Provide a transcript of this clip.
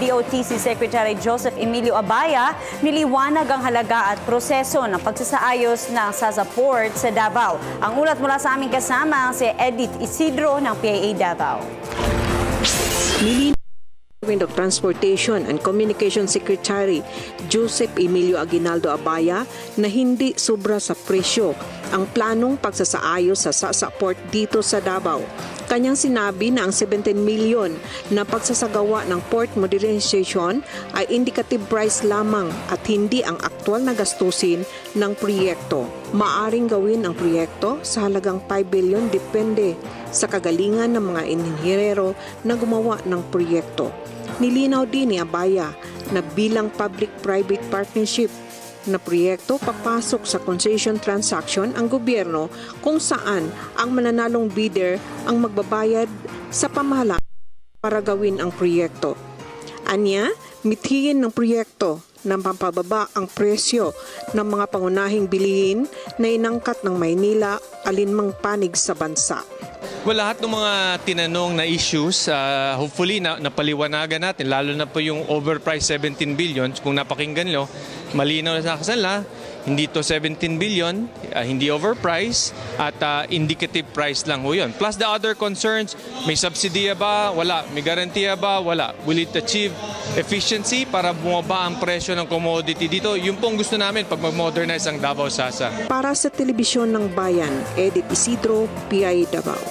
DOTC Secretary Joseph Emilio Abaya niliwanag ang halaga at proseso ng pagsasaayos ng SASA Port sa Davao. Ang ulat mula sa aming kasama si Edith Isidro ng PIA Davao. Of Transportation and Communication Secretary Joseph Emilio Aguinaldo Abaya na hindi sobra sa presyo ang planong pagsasaayos sa SASA Port dito sa Davao. Kanyang sinabi na ang 17 milyon na pagsasagawa ng port modernization ay indicative price lamang at hindi ang aktwal na gastusin ng proyekto. Maaring gawin ang proyekto sa halagang 5 billion depende sa kagalingan ng mga inhinyero na gumawa ng proyekto. Nilinaw din ni Abaya na bilang public-private partnership na proyekto papasok sa concession transaction ang gobyerno kung saan ang mananalong bidder ang magbabayad sa pamahalaan para gawin ang proyekto. Anya, mithiin ng proyekto na mapababa ang presyo ng mga pangunahing bilihin na inangkat ng Maynila alinmang panig sa bansa. Well, lahat ng mga tinanong na issues, hopefully napaliwanagan natin, lalo na po yung overpriced 17 billion. Kung napakinggan nyo, malinaw na sa kasala, hindi to 17 billion, hindi overpriced, at indicative price lang ho yun. Plus the other concerns, may subsidy ba? Wala. May garantiya ba? Wala. Will it achieve efficiency para bumaba ang presyo ng commodity dito? Yung pong gusto namin pag mag-modernize ang Davao SASA. Para sa Telebisyon ng Bayan, Edith Isidro, PIA Davao.